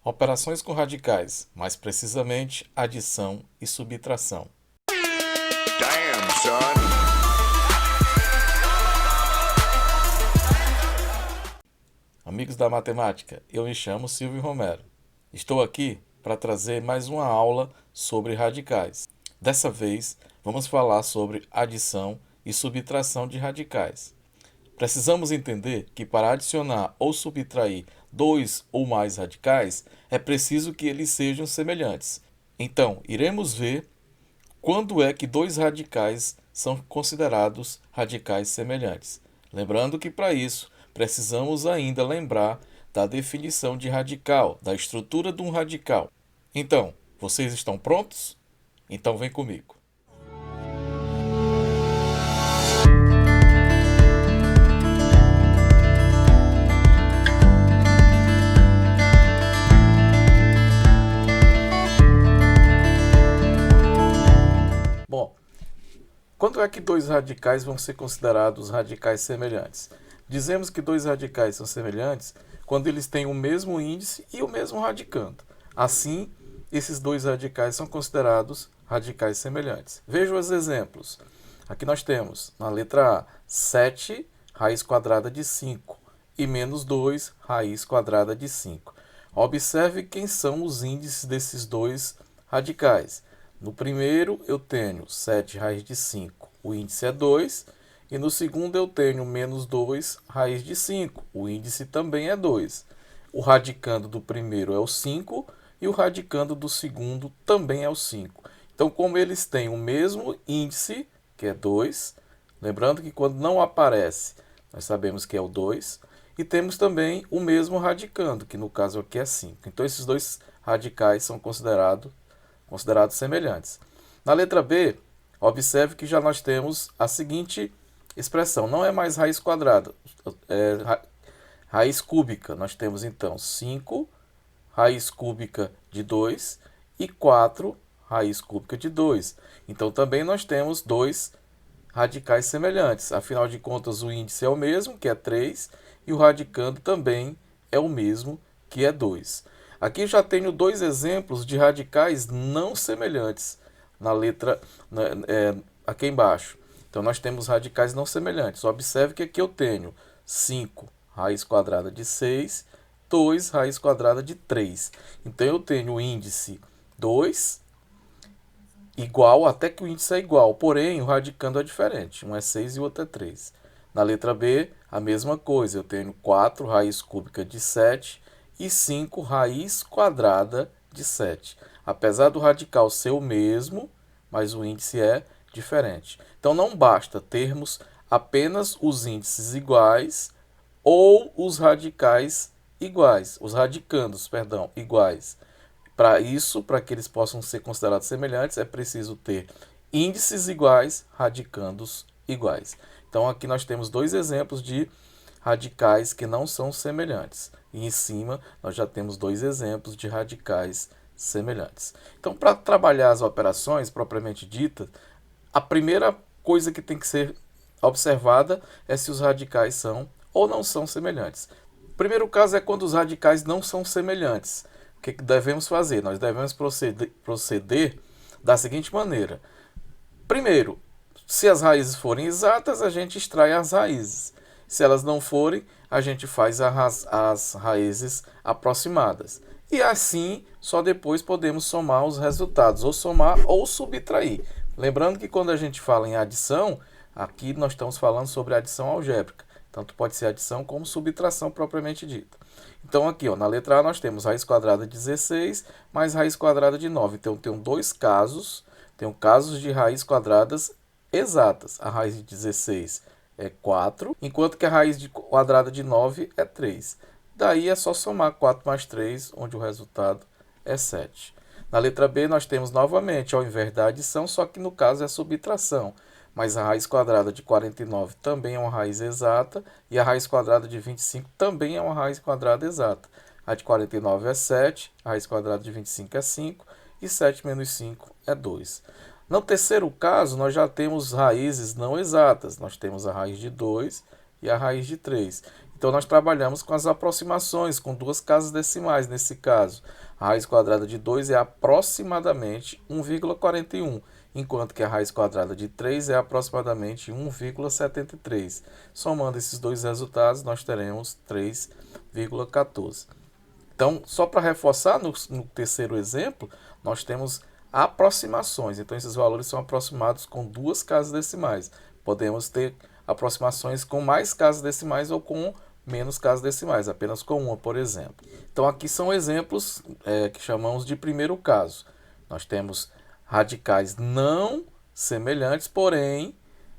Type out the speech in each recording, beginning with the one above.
Operações com radicais, mais precisamente adição e subtração. Damn, son. Amigos da matemática, eu me chamo Silvio Romero. Estou aqui para trazer mais uma aula sobre radicais. Dessa vez, vamos falar sobre adição e subtração de radicais. Precisamos entender que para adicionar ou subtrair dois ou mais radicais, é preciso que eles sejam semelhantes. Então, iremos ver quando é que dois radicais são considerados radicais semelhantes. Lembrando que para isso, precisamos ainda lembrar da definição de radical, da estrutura de um radical. Então, vocês estão prontos? Então vem comigo. Bom, quando é que dois radicais vão ser considerados radicais semelhantes? Dizemos que dois radicais são semelhantes quando eles têm o mesmo índice e o mesmo radicando. Assim, esses dois radicais são considerados radicais semelhantes. Veja os exemplos. Aqui nós temos, na letra A, 7 raiz quadrada de 5 e menos 2 raiz quadrada de 5. Observe quem são os índices desses dois radicais. No primeiro, eu tenho 7 raiz de 5, o índice é 2. E no segundo, eu tenho menos 2 raiz de 5, o índice também é 2. O radicando do primeiro é o 5 e o radicando do segundo também é o 5. Então, como eles têm o mesmo índice, que é 2, lembrando que quando não aparece, nós sabemos que é o 2, e temos também o mesmo radicando, que no caso aqui é 5. Então, esses dois radicais são considerados semelhantes. Na letra B, observe que já nós temos a seguinte expressão. Não é mais raiz quadrada, é raiz cúbica. Nós temos então 5 raiz cúbica de 2 e 4 raiz cúbica de 2. Então também nós temos dois radicais semelhantes. Afinal de contas, o índice é o mesmo, que é 3, e o radicando também é o mesmo, que é 2. Aqui já tenho dois exemplos de radicais não semelhantes na letra aqui embaixo. Então nós temos radicais não semelhantes. Observe que aqui eu tenho 5 raiz quadrada de 6, 2 raiz quadrada de 3. Então eu tenho o índice 2 igual, até que o índice é igual, porém o radicando é diferente. Um é 6 e o outro é 3. Na letra B, a mesma coisa. Eu tenho 4 raiz cúbica de 7 e 5 raiz quadrada de 7. Apesar do radical ser o mesmo, mas o índice é diferente. Então não basta termos apenas os índices iguais ou os radicais iguais, os radicandos, perdão, iguais. Para isso, para que eles possam ser considerados semelhantes, é preciso ter índices iguais, radicandos iguais. Então aqui nós temos dois exemplos de radicais que não são semelhantes. E em cima nós já temos dois exemplos de radicais semelhantes. Então, para trabalhar as operações propriamente ditas, a primeira coisa que tem que ser observada é se os radicais são ou não são semelhantes. O primeiro caso é quando os radicais não são semelhantes. O que devemos fazer? Nós devemos proceder da seguinte maneira. Primeiro, se as raízes forem exatas, a gente extrai as raízes. Se elas não forem, a gente faz as raízes aproximadas. E assim, só depois podemos somar os resultados, ou somar ou subtrair. Lembrando que quando a gente fala em adição, aqui nós estamos falando sobre adição algébrica. Tanto pode ser adição como subtração propriamente dita. Então aqui, na letra A, nós temos raiz quadrada de 16 mais raiz quadrada de 9. Então, tenho dois casos. Tenho casos de raiz quadradas exatas. A raiz de 16 é 4, enquanto que a raiz quadrada de 9 é 3. Daí é só somar 4 mais 3, onde o resultado é 7. Na letra B, nós temos novamente, ao invés da adição, só que no caso é subtração. Mas a raiz quadrada de 49 também é uma raiz exata, e a raiz quadrada de 25 também é uma raiz quadrada exata. A de 49 é 7, a raiz quadrada de 25 é 5, e 7 menos 5 é 2. No terceiro caso, nós já temos raízes não exatas. Nós temos a raiz de 2 e a raiz de 3. Então, nós trabalhamos com as aproximações, com duas casas decimais nesse caso. A raiz quadrada de 2 é aproximadamente 1,41, enquanto que a raiz quadrada de 3 é aproximadamente 1,73. Somando esses dois resultados, nós teremos 3,14. Então, só para reforçar, no terceiro exemplo, nós temos aproximações. Então, esses valores são aproximados com duas casas decimais. Podemos ter aproximações com mais casas decimais ou com menos casas decimais, apenas com uma, por exemplo. Então, aqui são exemplos que chamamos de primeiro caso. Nós temos radicais não semelhantes, porém,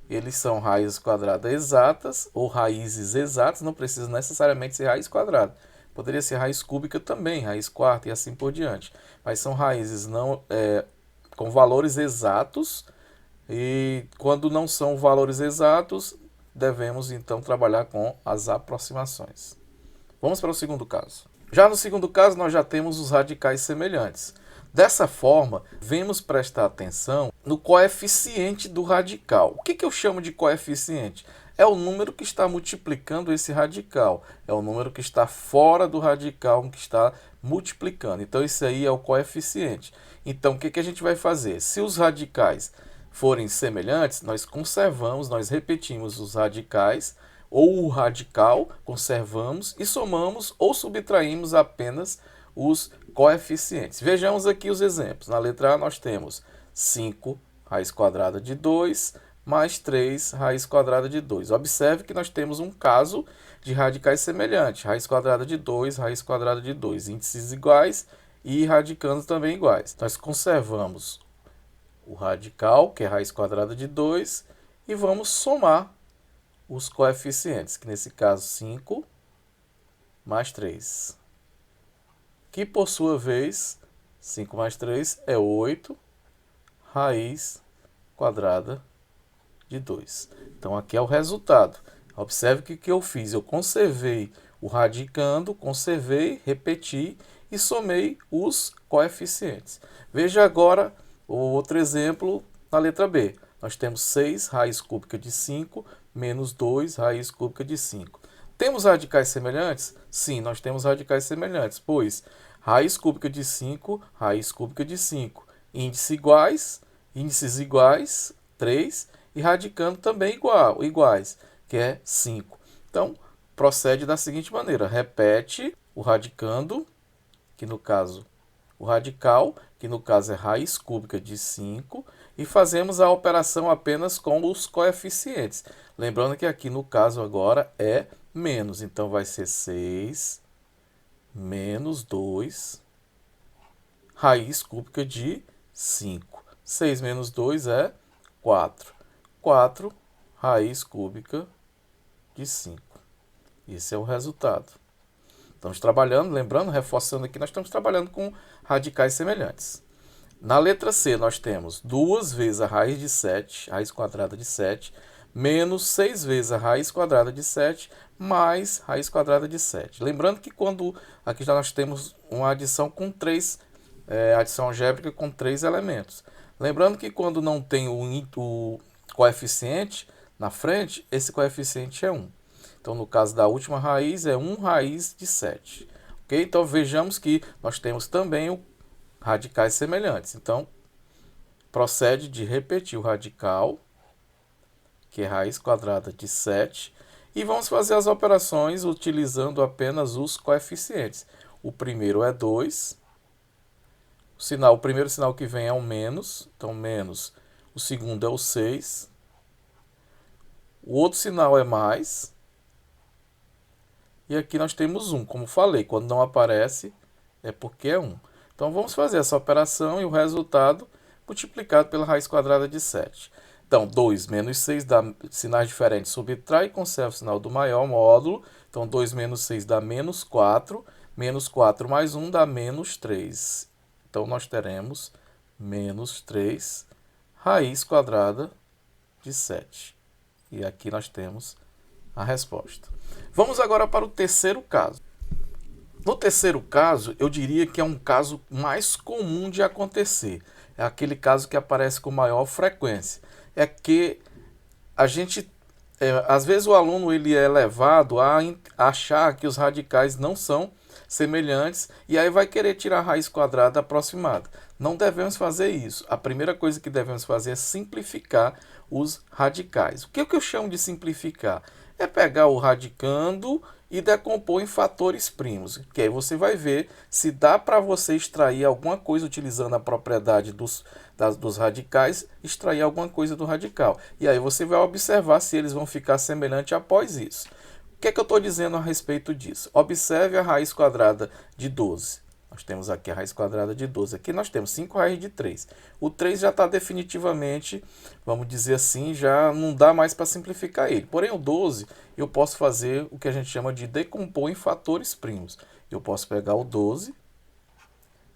eles são raízes quadradas exatas ou raízes exatas, não precisa necessariamente ser raiz quadrada. Poderia ser raiz cúbica também, raiz quarta e assim por diante. Mas são raízes com valores exatos, e quando não são valores exatos, devemos então trabalhar com as aproximações. Vamos para o segundo caso. Já no segundo caso, nós já temos os radicais semelhantes. Dessa forma, vamos prestar atenção no coeficiente do radical. O que eu chamo de coeficiente? É o número que está multiplicando esse radical. É o número que está fora do radical que está multiplicando. Então, isso aí é o coeficiente. Então, o que a gente vai fazer? Se os radicais forem semelhantes, nós conservamos, nós repetimos os radicais, ou o radical, conservamos e somamos ou subtraímos apenas os coeficientes. Vejamos aqui os exemplos. Na letra A nós temos 5 raiz quadrada de 2 mais 3 raiz quadrada de 2. Observe que nós temos um caso de radicais semelhantes. Raiz quadrada de 2, raiz quadrada de 2. Índices iguais e radicandos também iguais. Nós conservamos o radical, que é raiz quadrada de 2, e vamos somar os coeficientes, que nesse caso 5 mais 3. Que por sua vez, 5 mais 3 é 8 raiz quadrada de 2. Então, aqui é o resultado. Observe que o que eu fiz? Eu conservei o radicando, conservei, repeti e somei os coeficientes. Veja agora o outro exemplo na letra B. Nós temos 6 raiz cúbica de 5 menos 2 raiz cúbica de 5. Temos radicais semelhantes? Sim, nós temos radicais semelhantes, pois raiz cúbica de 5, raiz cúbica de 5. Índices iguais, 3, e radicando também iguais, que é 5. Então, procede da seguinte maneira. Repete o radicando, que no caso, o radical, que no caso é raiz cúbica de 5, e fazemos a operação apenas com os coeficientes. Lembrando que aqui no caso agora é menos, então vai ser 6 menos 2 raiz cúbica de 5. 6 menos 2 é 4. 4 raiz cúbica de 5. Esse é o resultado. Estamos trabalhando, lembrando, reforçando aqui, nós estamos trabalhando com radicais semelhantes. Na letra C, nós temos 2 vezes a raiz de 7, raiz quadrada de 7, menos 6 vezes a raiz quadrada de 7, mais raiz quadrada de 7. Lembrando que quando aqui já nós temos uma adição com 3, adição algébrica com 3 elementos. Lembrando que quando não tem o coeficiente na frente, esse coeficiente é 1. Então, no caso da última raiz, é 1 raiz de 7. Ok? Então, vejamos que nós temos também radicais semelhantes. Então, procede de repetir o radical, que é raiz quadrada de 7, e vamos fazer as operações utilizando apenas os coeficientes. O primeiro é 2, o primeiro sinal que vem é o menos, então menos. O segundo é o 6. O outro sinal é mais. E aqui nós temos 1. Como falei, quando não aparece é porque é 1. Então vamos fazer essa operação e o resultado multiplicado pela raiz quadrada de 7. Então 2 menos 6 dá sinais diferentes, subtrai e conserva o sinal do maior módulo. Então 2 menos 6 dá menos 4. Menos 4 mais 1 dá menos 3. Então nós teremos menos 3 raiz quadrada de 7. E aqui nós temos a resposta. Vamos agora para o terceiro caso. No terceiro caso, eu diria que é um caso mais comum de acontecer. É aquele caso que aparece com maior frequência. É que a gente às vezes o aluno ele é levado a achar que os radicais não são semelhantes e aí vai querer tirar a raiz quadrada aproximada. Não devemos fazer isso. A primeira coisa que devemos fazer é simplificar os radicais. O que eu chamo de simplificar? É pegar o radicando e decompor em fatores primos, que aí você vai ver se dá para você extrair alguma coisa utilizando a propriedade dos radicais, extrair alguma coisa do radical. E aí você vai observar se eles vão ficar semelhantes após isso. O que é que eu estou dizendo a respeito disso? Observe a raiz quadrada de 12. Nós temos aqui a raiz quadrada de 12. Aqui nós temos 5 raízes de 3. O 3 já está definitivamente, vamos dizer assim, já não dá mais para simplificar ele. Porém, o 12, eu posso fazer o que a gente chama de decompor em fatores primos. Eu posso pegar o 12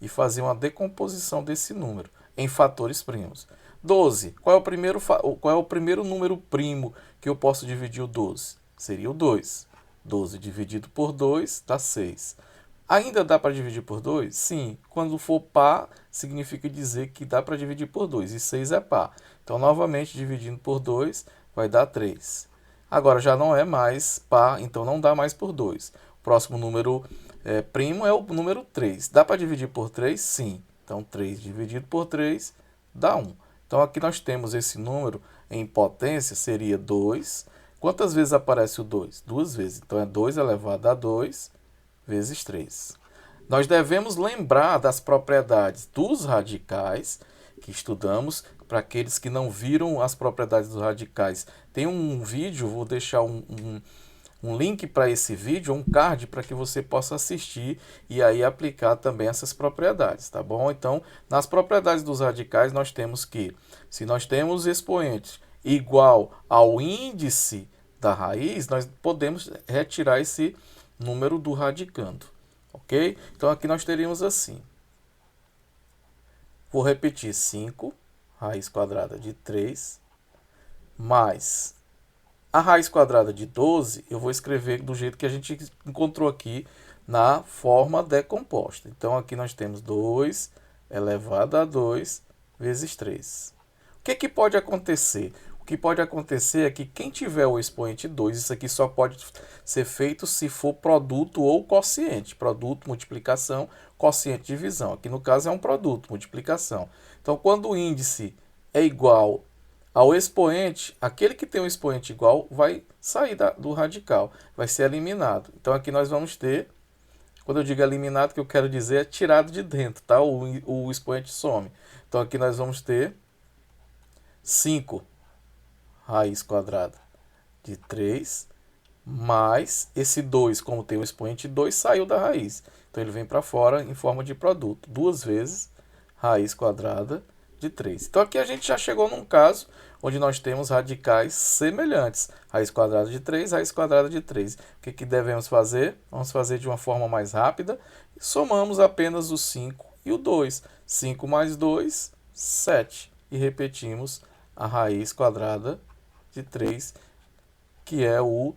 e fazer uma decomposição desse número em fatores primos. 12, qual é o primeiro número primo que eu posso dividir o 12? Seria o 2. 12 dividido por 2 dá 6. Ainda dá para dividir por 2? Sim. Quando for par, significa dizer que dá para dividir por 2. E 6 é par. Então, novamente, dividindo por 2, vai dar 3. Agora, já não é mais par, então não dá mais por 2. O próximo número primo é o número 3. Dá para dividir por 3? Sim. Então, 3 dividido por 3 dá 1. Então, aqui nós temos esse número em potência, seria 2. Quantas vezes aparece o 2? 2 vezes. Então, é 2 elevado a 2 vezes 3. Nós devemos lembrar das propriedades dos radicais que estudamos. Para aqueles que não viram as propriedades dos radicais, tem um vídeo, vou deixar um link para esse vídeo, um card para que você possa assistir e aí aplicar também essas propriedades, tá bom? Então, nas propriedades dos radicais, nós temos que, se nós temos expoente igual ao índice da raiz, nós podemos retirar esse número do radicando, ok? Então aqui nós teríamos assim, vou repetir, 5 raiz quadrada de 3 mais a raiz quadrada de 12, eu vou escrever do jeito que a gente encontrou aqui na forma decomposta. Então aqui nós temos 2 elevado a 2 vezes 3. O que pode acontecer? O que pode acontecer é que quem tiver o expoente 2, isso aqui só pode ser feito se for produto ou quociente. Produto, multiplicação, quociente, divisão. Aqui no caso é um produto, multiplicação. Então, quando o índice é igual ao expoente, aquele que tem um expoente igual vai sair do radical, vai ser eliminado. Então, aqui nós vamos ter, quando eu digo eliminado, o que eu quero dizer é tirado de dentro, tá? O expoente some. Então, aqui nós vamos ter 5 raiz quadrada de 3, mais esse 2, como tem o expoente 2, saiu da raiz. Então, ele vem para fora em forma de produto. 2 vezes raiz quadrada de 3. Então, aqui a gente já chegou num caso onde nós temos radicais semelhantes. Raiz quadrada de 3, raiz quadrada de 3. O que devemos fazer? Vamos fazer de uma forma mais rápida. Somamos apenas o 5 e o 2. 5 mais 2, 7. E repetimos a raiz quadrada de 3, que é o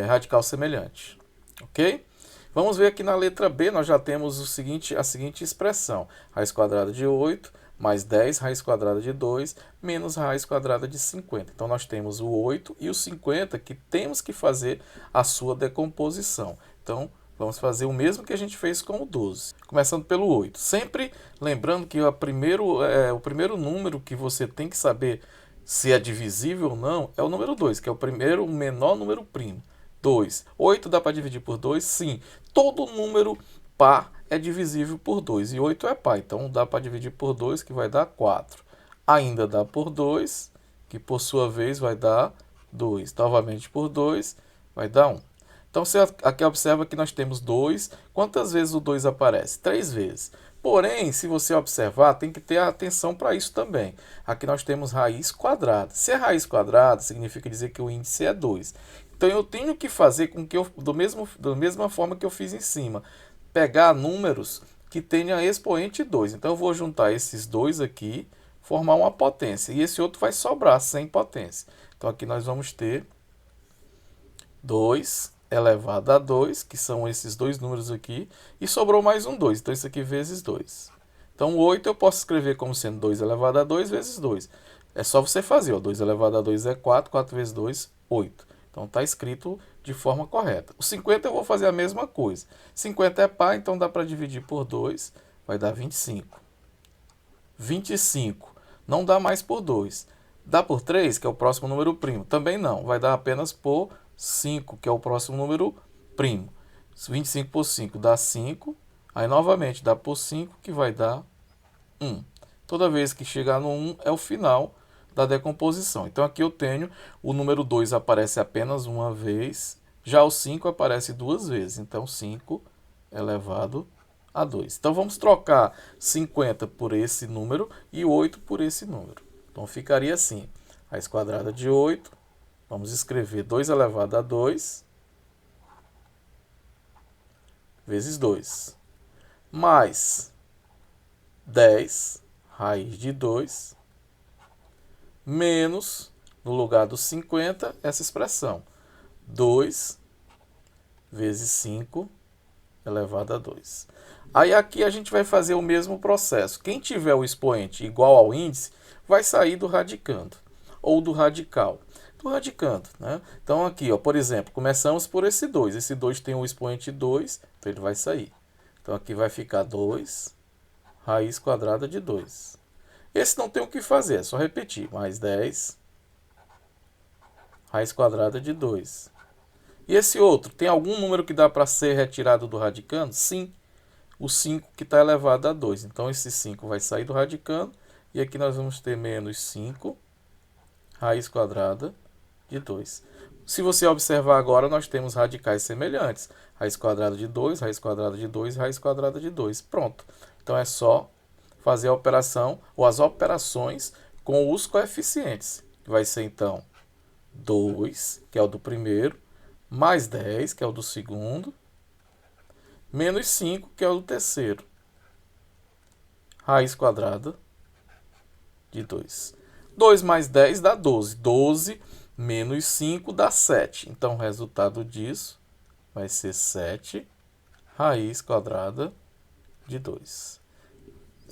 radical semelhante. Ok? Vamos ver aqui na letra B, nós já temos a seguinte expressão. Raiz quadrada de 8 mais 10 raiz quadrada de 2 menos raiz quadrada de 50. Então, nós temos o 8 e o 50 que temos que fazer a sua decomposição. Então, vamos fazer o mesmo que a gente fez com o 12. Começando pelo 8. Sempre lembrando que o primeiro número que você tem que saber se é divisível ou não é o número 2, que é o menor número primo. 2. 8 dá para dividir por 2? Sim. Todo número par é divisível por 2. E 8 é par. Então, dá para dividir por 2, que vai dar 4. Ainda dá por 2, que por sua vez vai dar 2. Novamente por 2, vai dar 1. Então, você aqui observa que nós temos 2. Quantas vezes o 2 aparece? 3 vezes. Porém, se você observar, tem que ter atenção para isso também. Aqui nós temos raiz quadrada. Se é raiz quadrada, significa dizer que o índice é 2. Então, eu tenho que fazer com que da mesma forma que eu fiz em cima, pegar números que tenham expoente 2. Então, eu vou juntar esses dois aqui, formar uma potência. E esse outro vai sobrar sem potência. Então, aqui nós vamos ter 2 elevado a 2, que são esses dois números aqui, e sobrou mais um 2. Então, isso aqui vezes 2. Então, o 8 eu posso escrever como sendo 2 elevado a 2 vezes 2. É só você fazer, ó, 2 elevado a 2 é 4, 4 vezes 2, 8. Então está escrito de forma correta. O 50 eu vou fazer a mesma coisa. 50 é par, então dá para dividir por 2, vai dar 25. 25 não dá mais por 2. Dá por 3, que é o próximo número primo? Também não, vai dar apenas por 5, que é o próximo número primo. 25 por 5 dá 5, aí novamente dá por 5, que vai dar 1. Toda vez que chegar no 1 é o final da decomposição. Então aqui eu tenho o número 2 aparece apenas uma vez, já o 5 aparece duas vezes. Então 5 elevado a 2. Então vamos trocar 50 por esse número e 8 por esse número. Então ficaria assim, raiz quadrada de 8, vamos escrever 2 elevado a 2 vezes 2, mais 10 raiz de 2, menos, no lugar dos 50, essa expressão, 2 vezes 5 elevado a 2. Aí aqui a gente vai fazer o mesmo processo. Quem tiver o expoente igual ao índice, vai sair do radicando, ou do radical. Do radicando, né? Então aqui, ó, por exemplo, começamos por esse 2. Esse 2 tem o expoente 2, então ele vai sair. Então aqui vai ficar 2 raiz quadrada de 2. Esse não tem o que fazer, é só repetir. Mais 10 raiz quadrada de 2. E esse outro, tem algum número que dá para ser retirado do radicando? Sim, o 5 que está elevado a 2. Então esse 5 vai sair do radicando. E aqui nós vamos ter menos 5 raiz quadrada de 2. Se você observar agora, nós temos radicais semelhantes. Raiz quadrada de 2, raiz quadrada de 2, raiz quadrada de 2. Pronto. Então é só fazer a operação ou as operações com os coeficientes. Vai ser então 2, que é o do primeiro, mais 10, que é o do segundo, menos 5, que é o do terceiro. Raiz quadrada de 2. 2 mais 10 dá 12. 12 menos 5 dá 7. Então o resultado disso vai ser 7 raiz quadrada de 2.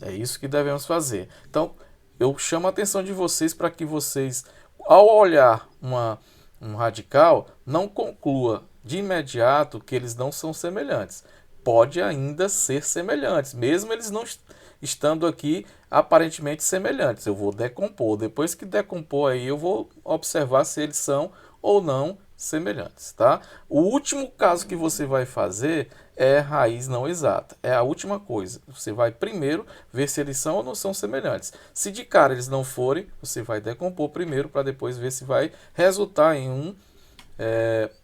É isso que devemos fazer. Então, eu chamo a atenção de vocês para que vocês, ao olhar um radical, não conclua de imediato que eles não são semelhantes. Pode ainda ser semelhantes, mesmo eles não estando aqui aparentemente semelhantes. Eu vou decompor. Depois que decompor aí, eu vou observar se eles são ou não semelhantes, tá? O último caso que você vai fazer é raiz não exata. É a última coisa. Você vai primeiro ver se eles são ou não são semelhantes. Se de cara eles não forem, você vai decompor primeiro para depois ver se vai resultar em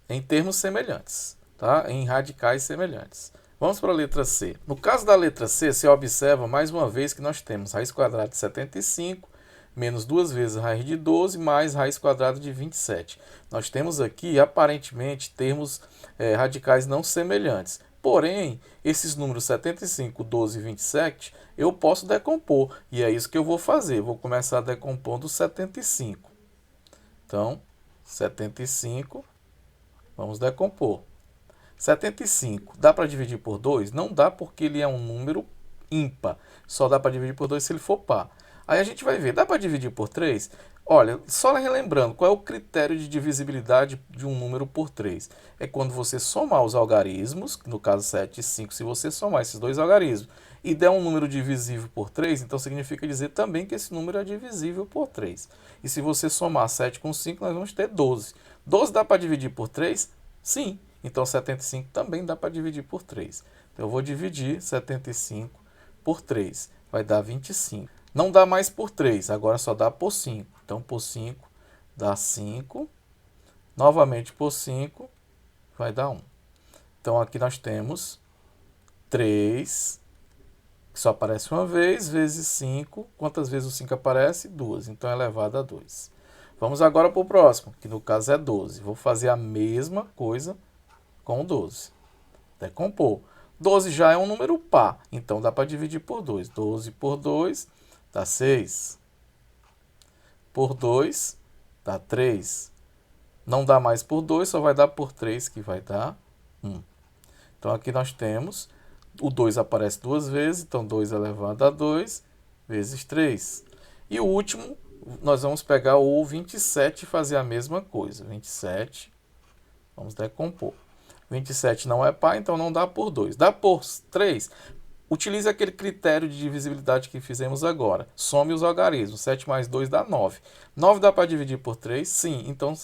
em termos semelhantes, tá? Em radicais semelhantes. Vamos para a letra C. No caso da letra C, você observa mais uma vez que nós temos raiz quadrada de 75, menos 2 vezes raiz de 12, mais raiz quadrada de 27. Nós temos aqui, aparentemente, termos radicais não semelhantes. Porém, esses números 75, 12 e 27, eu posso decompor. E é isso que eu vou fazer. Vou começar decompondo 75. Então, 75, vamos decompor. 75, dá para dividir por 2? Não dá porque ele é um número ímpar. Só dá para dividir por 2 se ele for par. Aí a gente vai ver, dá para dividir por 3? Olha, só relembrando, qual é o critério de divisibilidade de um número por 3? É quando você somar os algarismos, no caso 7 e 5, se você somar esses dois algarismos e der um número divisível por 3, então significa dizer também que esse número é divisível por 3. E se você somar 7 com 5, nós vamos ter 12. 12 dá para dividir por 3? Sim. Então 75 também dá para dividir por 3. Então eu vou dividir 75 por 3. Vai dar 25. Não dá mais por 3, agora só dá por 5. Então por 5 dá 5. Novamente por 5 vai dar 1. Então aqui nós temos 3, que só aparece uma vez, vezes 5. Quantas vezes o 5 aparece? 2. Então é elevado a 2. Vamos agora para o próximo, que no caso é 12. Vou fazer a mesma coisa com 12. Decompor. 12 já é um número par, então dá para dividir por 2. 12 por 2 dá 6. Por 2 dá 3. Não dá mais por 2, só vai dar por 3, que vai dar 1. Então aqui nós temos, o 2 aparece duas vezes, então 2 elevado a 2 vezes 3. E o último nós vamos pegar o 27 e fazer a mesma coisa. 27, vamos decompor. 27 não é par, então não dá por 2. Dá por 3. Utilize aquele critério de divisibilidade que fizemos agora. Some os algarismos. 7 mais 2 dá 9. 9 dá para dividir por 3? Sim, então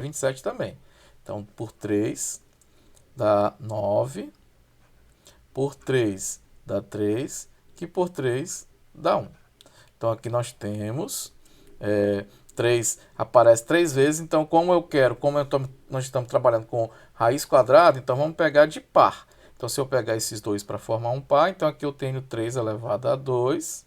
27 também. Então, por 3 dá 9. Por 3 dá 3. Que por 3 dá 1. Então, aqui nós temos 3, aparece 3 vezes. Então, nós estamos trabalhando com raiz quadrada, então vamos pegar de par. Então, se eu pegar esses dois para formar um par, então aqui eu tenho 3 elevado a 2.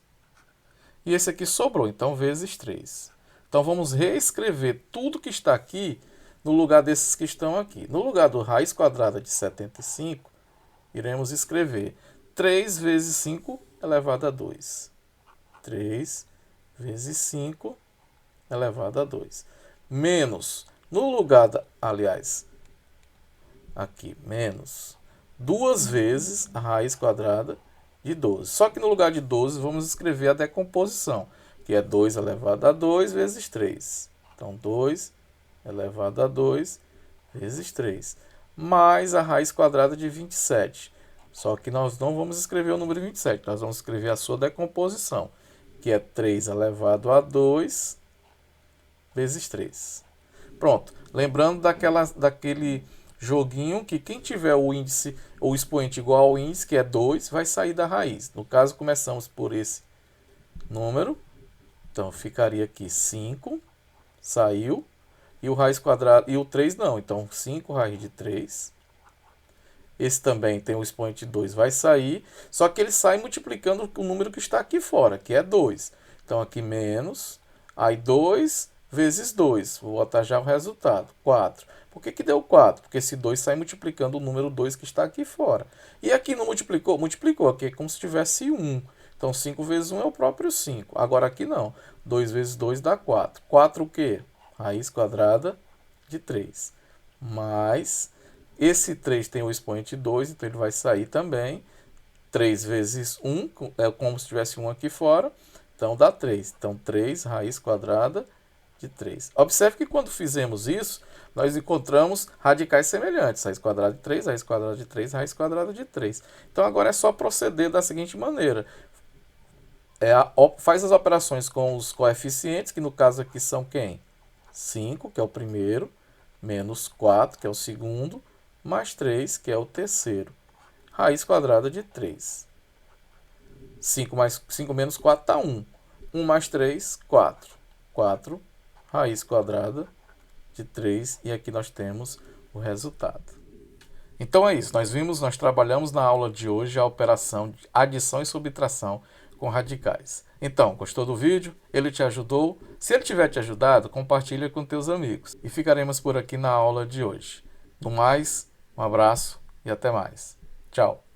E esse aqui sobrou, então vezes 3. Então, vamos reescrever tudo que está aqui no lugar desses que estão aqui. No lugar do raiz quadrada de 75, iremos escrever 3 vezes 5 elevado a 2. 3 vezes 5 elevado a 2. Menos, no lugar, aqui, menos 2 vezes a raiz quadrada de 12. Só que no lugar de 12, vamos escrever a decomposição, que é 2 elevado a 2 vezes 3. Então, 2 elevado a 2 vezes 3. Mais a raiz quadrada de 27. Só que nós não vamos escrever o número 27, nós vamos escrever a sua decomposição, que é 3 elevado a 2 vezes 3. Pronto. Lembrando daquele joguinho que quem tiver o índice ou expoente igual ao índice, que é 2, vai sair da raiz. No caso, começamos por esse número. Então, ficaria aqui 5, saiu. E o raiz quadrada, e o 3 não. Então, 5 raiz de 3. Esse também tem o expoente 2, vai sair. Só que ele sai multiplicando o número que está aqui fora, que é 2. Então, aqui menos. Aí 2 vezes 2. Vou botar já o resultado. 4. Por que deu 4? Porque esse 2 sai multiplicando o número 2 que está aqui fora. E aqui não multiplicou? Multiplicou. Aqui é como se tivesse 1. Então, 5 vezes 1 é o próprio 5. Agora aqui não. 2 vezes 2 dá 4. 4 o quê? Raiz quadrada de 3. Mais... Esse 3 tem o expoente 2, então ele vai sair também. 3 vezes 1, é como se tivesse 1 aqui fora. Então, dá 3. Então, 3 raiz quadrada de 3. Observe que quando fizemos isso, nós encontramos radicais semelhantes. Raiz quadrada de 3, raiz quadrada de 3, raiz quadrada de 3. Então, agora é só proceder da seguinte maneira. Faz as operações com os coeficientes, que no caso aqui são quem? 5, que é o primeiro, menos 4, que é o segundo, mais 3, que é o terceiro. Raiz quadrada de 3. 5 menos 4 dá 1. 1 mais 3, 4. 4, raiz quadrada de 3. E aqui nós temos o resultado. Então é isso. Nós trabalhamos na aula de hoje a operação de adição e subtração com radicais. Então, gostou do vídeo? Ele te ajudou? Se ele tiver te ajudado, compartilha com teus amigos. E ficaremos por aqui na aula de hoje. No mais, um abraço e até mais. Tchau!